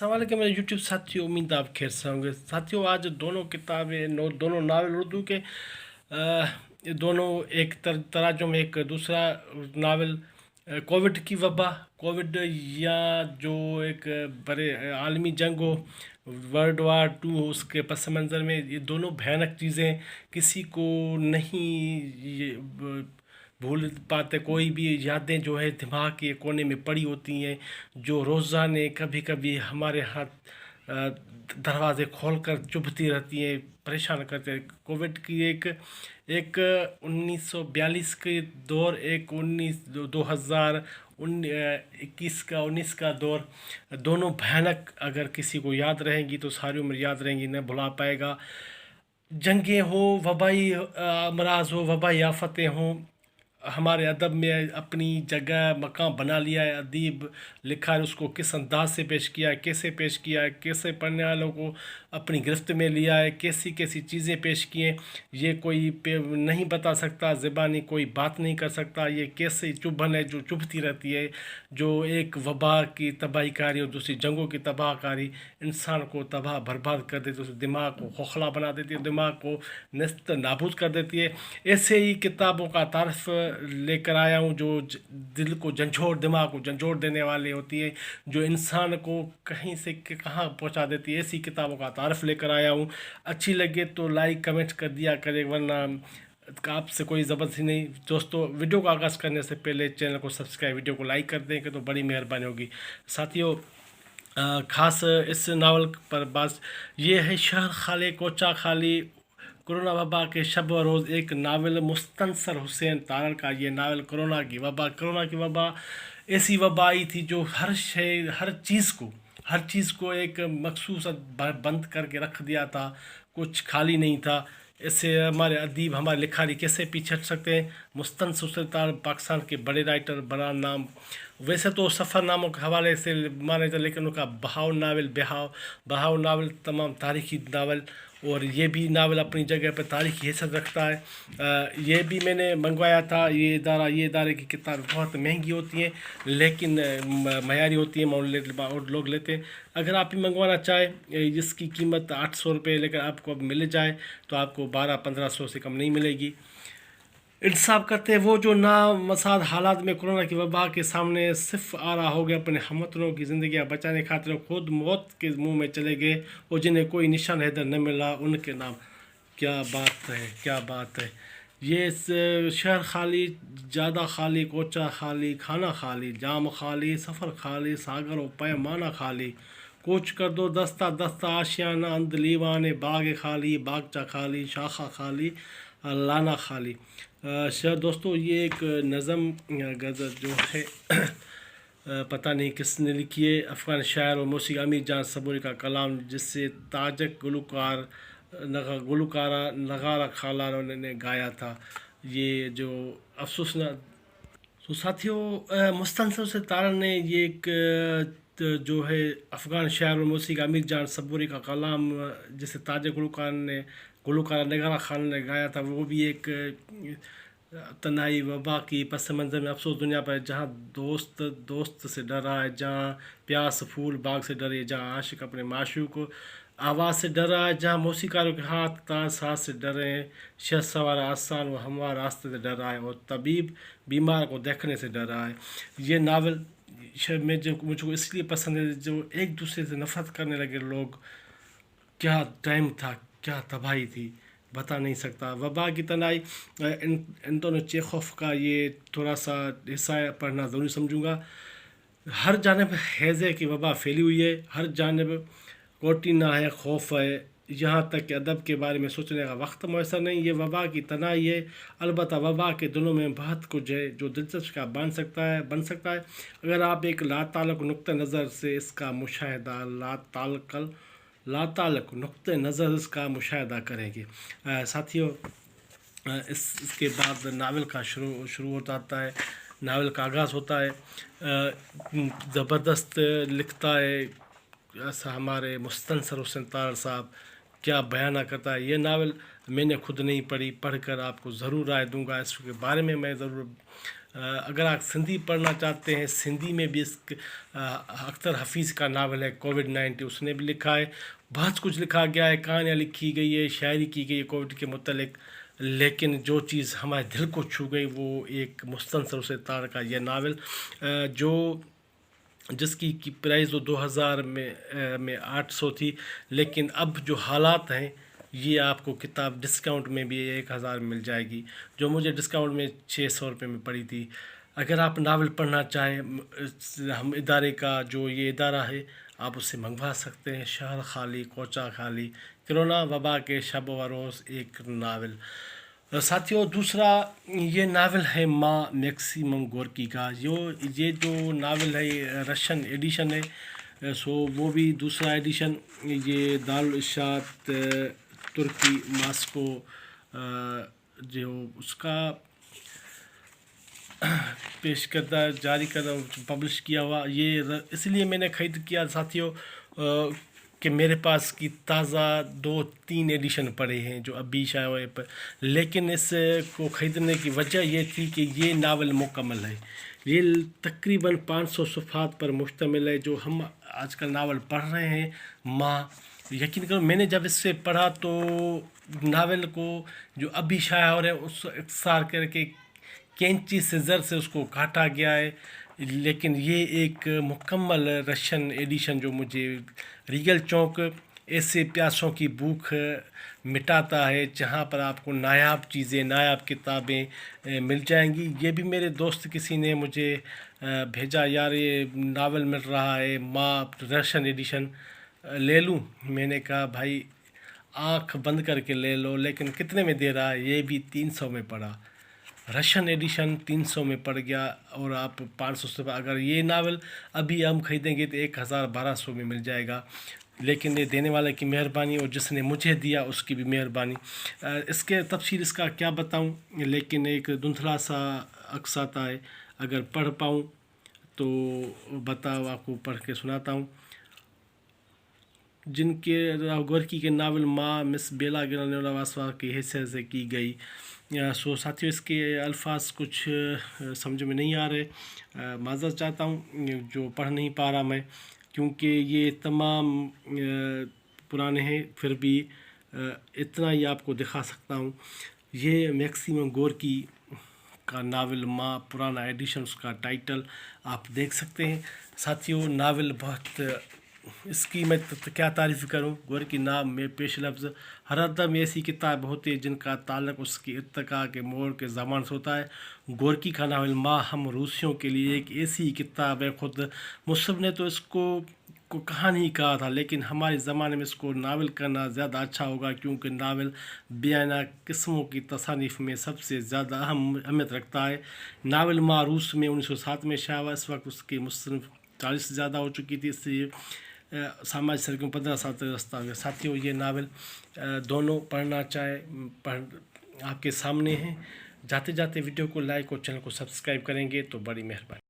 السلام علیکم میرے یوٹیوب ساتھیوں، امید آپ خیر سے ہوں گے۔ ساتھیوں، آج دونوں کتابیں دونوں ناول اردو کے یہ دونوں ایک تراجم، ایک دوسرا ناول کووڈ کی وبا، کووڈ یا جو ایک بڑے عالمی جنگ ہو، ورلڈ وار 2 ہو، اس کے پس منظر میں یہ دونوں بھیانک چیزیں کسی کو نہیں بھول پاتے۔ کوئی بھی یادیں جو ہے دماغ کے کونے میں پڑی ہوتی ہیں، جو روزانے کبھی کبھی ہمارے ہاتھ دروازے کھول کر چبھتی رہتی ہیں، پریشان کرتے ہیں۔ کووڈ کی ایک 1942 کے دور، ایک 2021 کا دور، دونوں بھیانک اگر کسی کو یاد رہیں گی تو ساری عمر یاد رہیں گی، نہ بھلا پائے گا۔ جنگیں ہوں، وبائی امراض ہو، وبائی آفتیں ہوں، ہمارے ادب میں اپنی جگہ مقام بنا لیا ہے۔ ادیب لکھا ہے، اس کو کس انداز سے پیش کیا ہے، کیسے پیش کیا ہے، کیسے پڑھنے والوں کو اپنی گرفت میں لیا ہے، کیسی کیسی چیزیں پیش کی ہیں، یہ کوئی نہیں بتا سکتا، زبانی کوئی بات نہیں کر سکتا۔ یہ کیسے چبھن ہے جو چبھتی رہتی ہے، جو ایک وبا کی تباہی کاری اور دوسری جنگوں کی تباہ کاری انسان کو تباہ برباد کر دیتی ہے، اس دماغ کو کھوکھلا بنا دیتی ہے، دماغ کو نیست نابود کر دیتی ہے۔ ایسے ہی کتابوں کا تعارف لے کر آیا ہوں جو دل کو دماغ کو جھنجھوڑ دینے والے ہوتی ہے، جو انسان کو کہیں سے کہاں پہنچا دیتی ہے۔ ایسی کتابوں کا تعارف لے کر آیا ہوں۔ اچھی لگے تو لائک کمنٹ کر دیا کرے، ورنہ آپ سے کوئی زبردستی نہیں۔ دوستو، ویڈیو کا آغاز کرنے سے پہلے چینل کو سبسکرائب، ویڈیو کو لائک کر دیں کہ تو بڑی مہربانی ہوگی۔ ساتھیوں، خاص اس ناول پر بات یہ ہے، شہر خالی کوچہ خالی، کرونا وبا کے شب و روز، ایک ناول مستنصر حسین تارڑ کا۔ یہ ناول کرونا کی وبا ایسی وبا آئی تھی جو ہر چیز کو ایک مخصوص بند کر کے رکھ دیا تھا، کچھ خالی نہیں تھا۔ ایسے ہمارے ادیب، ہمارے لکھاری کیسے پیچھے ہٹ سکتے ہیں؟ مستنصر حسین تارڑ پاکستان کے بڑے رائٹر، بڑا نام، ویسے تو سفر ناموں کے حوالے سے مانا جاتا، لیکن ان کا بہاؤ ناول تمام تاریخی ناول، اور یہ بھی ناول اپنی جگہ پہ تاریخی حیثیت رکھتا ہے۔ یہ بھی میں نے منگوایا تھا۔ یہ ادارے کی کتابیں بہت مہنگی ہوتی ہیں، لیکن معیاری ہوتی ہیں، اور لوگ لیتے ہیں۔ اگر آپ بھی منگوانا چاہیں، جس کی قیمت 800 روپے، لیکن آپ کو اب مل جائے تو آپ کو 1200-1500 سے کم نہیں ملے گی۔ انصاف کرتے ہیں وہ جو نامساعد حالات میں کرونا کی وبا کے سامنے صرف آ رہا ہو گیا، اپنے ہم وطنوں کی زندگیاں بچانے خاطر خود موت کے منہ میں چلے گئے، اور جنہیں کوئی نشان حیدر نہ ملا، ان کے نام۔ کیا بات ہے! یہ شہر خالی، جادہ خالی، کوچہ خالی، کھانا خالی، جام خالی، سفر خالی، ساگر و پیمانہ خالی، کوچ کر دو دستہ دستہ آشیانہ، اند لیوان باغ خالی، باغچہ خالی، شاخہ خالی، لانہ خالی۔ دوستو، یہ ایک نظم غزل جو ہے پتہ نہیں کس نے لکھی ہے۔ افغان شاعر اور موسیقی امیر جان صبوری کا کلام، جس سے تاجک گلوکارہ نگارہ خالہ نے گایا تھا۔ یہ جو افسوسناک ساتھیوں، مستنصر حسین تارڑ نے یہ ایک جو ہے افغان شاعر اور موسیقی امیر جان صبوری کا کلام، جسے تاجک گلوکارہ نگارہ خان نے گایا تھا، وہ بھی ایک تنہائی وبا کی پس منظر میں افسوس دنیا پر، جہاں دوست سے ڈر رہا ہے، جہاں پیاس پھول باغ سے ڈری ہے، جہاں عاشق اپنے معشوق آواز سے ڈر رہا ہے، جہاں موسیقاروں کے ہاتھ تاز ساز سے ڈر رہے ہیں، شہ سوار آسان و ہموار راستے سے ڈر رہا ہے، اور طبیب بیمار کو دیکھنے سے ڈر رہا ہے۔ یہ ناول مجھ کو اس لیے پسند ہے، جو ایک دوسرے سے نفرت کرنے لگے لوگ، کیا ٹائم تھا، کیا تباہی تھی، بتا نہیں سکتا۔ وبا کی تنہائی، انتون چیخوف کا یہ تھوڑا سا حصہ پڑھنا ضروری سمجھوں گا۔ ہر جانب ہیضے کی وبا پھیلی ہوئی ہے، ہر جانب کوٹینہ ہے، خوف ہے، یہاں تک کہ ادب کے بارے میں سوچنے کا وقت میسر نہیں۔ یہ وبا کی تنہائی ہے، البتہ وبا کے دنوں میں بہت کچھ ہے جو دلچسپ کا بن سکتا ہے اگر آپ ایک لاتعلق نقطۂ نظر سے اس کا مشاہدہ کریں گے۔ ساتھیوں، اس کے بعد ناول کا شروع ہوتا ہے، ناول کا آغاز ہوتا ہے۔ زبردست لکھتا ہے ایسا ہمارے مستنصر حسین تارڑ صاحب، کیا بیانہ کرتا ہے۔ یہ ناول میں نے خود نہیں پڑھی، پڑھ کر آپ کو ضرور رائے دوں گا، اس کے بارے میں ضرور اگر آپ سندھی پڑھنا چاہتے ہیں، سندھی میں بھی اختر حفیظ کا ناول ہے کووڈ-19، اس نے بھی لکھا ہے، بہت کچھ لکھا گیا ہے، کہانیاں لکھی گئی ہے، شاعری کی گئی ہے کووڈ کے متعلق، لیکن جو چیز ہمارے دل کو چھو گئی وہ ایک مستنصر ستار کا یہ ناول، جو جس کی پرائز 2000 میں 800 تھی، لیکن اب جو حالات ہیں یہ آپ کو کتاب ڈسکاؤنٹ میں بھی 1000 مل جائے گی، جو مجھے ڈسکاؤنٹ میں 600 روپے میں پڑی تھی۔ اگر آپ ناول پڑھنا چاہیں، ہم ادارے کا جو یہ ادارہ ہے آپ اس سے منگوا سکتے ہیں، شہر خالی کوچہ خالی، کرونا وبا کے شب و روز ایک ناول۔ ساتھیوں، دوسرا یہ ناول ہے ماں میکسیمم گورکی کا، یہ جو ناول ہے رشین ایڈیشن ہے، سو وہ بھی دوسرا ایڈیشن، یہ دارالارشاد ترکی ماسکو جو اس کا پیش کردہ جاری کردہ پبلش کیا ہوا، یہ اس لیے میں نے خرید کیا ساتھیوں کہ میرے پاس کی تازہ 2-3 ایڈیشن پڑے ہیں جو ابھی شائع ہوئے پر، لیکن اس کو خریدنے کی وجہ یہ تھی کہ یہ ناول مکمل ہے، یہ تقریباً 500 صفحات پر مشتمل ہے۔ جو ہم آج کل ناول پڑھ رہے ہیں ماں، یقین کرو میں نے جب اس سے پڑھا تو ناول کو جو ابھی شائع ہو رہے ہیں اس کو اختصار کر کے کینچی سیزر سے اس کو کاٹا گیا ہے، لیکن یہ ایک مکمل رشین ایڈیشن جو مجھے ریگل چوک ایسے پیاسوں کی بھوک مٹاتا ہے جہاں پر آپ کو نایاب چیزیں، نایاب کتابیں مل جائیں گی۔ یہ بھی میرے دوست کسی نے مجھے بھیجا، یار یہ ناول مل رہا ہے ماں رشین ایڈیشن، لے لوں؟ میں نے کہا بھائی آنکھ بند کر کے لے لو، لیکن کتنے میں دے رہا ہے؟ یہ بھی 300 میں پڑا، رشین ایڈیشن 300 میں پڑ گیا، اور آپ 500 سے اگر یہ ناول ابھی ہم خریدیں گے تو 1200 میں مل جائے گا، لیکن یہ دینے والے کی مہربانی اور جس نے مجھے دیا اس کی بھی مہربانی۔ اس کے تفصیل اس کا کیا بتاؤں، لیکن ایک دھندلا سا عکس آتا ہے، اگر پڑھ پاؤں تو بتاؤ، آپ کو پڑھ کے سناتا ہوں۔ جن کے گورکی کے ناول ماں مس بیلا گرانولا کی حیثیت سے کی گئی۔ سو ساتھیوں، اس کے الفاظ کچھ سمجھ میں نہیں آ رہے، معذرت چاہتا ہوں جو پڑھ نہیں پا رہا میں، کیونکہ یہ تمام پرانے ہیں، پھر بھی اتنا ہی آپ کو دکھا سکتا ہوں۔ یہ میکسیمم گورکی کا ناول ماں، پرانا ایڈیشن، اس کا ٹائٹل آپ دیکھ سکتے ہیں۔ ساتھیوں، ناول بہت، اس کی میں کیا تعریف کروں، گورکی نام میں پیش لفظ، ہر دم ایسی کتاب ہوتی ہے جن کا تعلق اس کی ارتقاء کے موڑ کے زمان سے ہوتا ہے۔ گورکی کا ناول ماں ہم روسیوں کے لیے ایک ایسی کتاب ہے، خود مصنف نے تو اس کو کہانی کہا تھا، لیکن ہمارے زمانے میں اس کو ناول کرنا زیادہ اچھا ہوگا، کیونکہ ناول بیانہ قسموں کی تصانیف میں سب سے زیادہ اہم اہمیت رکھتا ہے۔ ناول ماں روس میں 1907 میں شائع ہوا، اس وقت اس کی مصنف 40 سے زیادہ ہو چکی تھی، اس لیے سماج سرگرمیوں 15 سال تک رستہ ہو گیا۔ ساتھیوں، یہ ناول دونوں پڑھنا چاہے آپ کے سامنے ہیں۔ جاتے جاتے ویڈیو کو لائک اور چینل کو سبسکرائب کریں گے تو بڑی مہربانی۔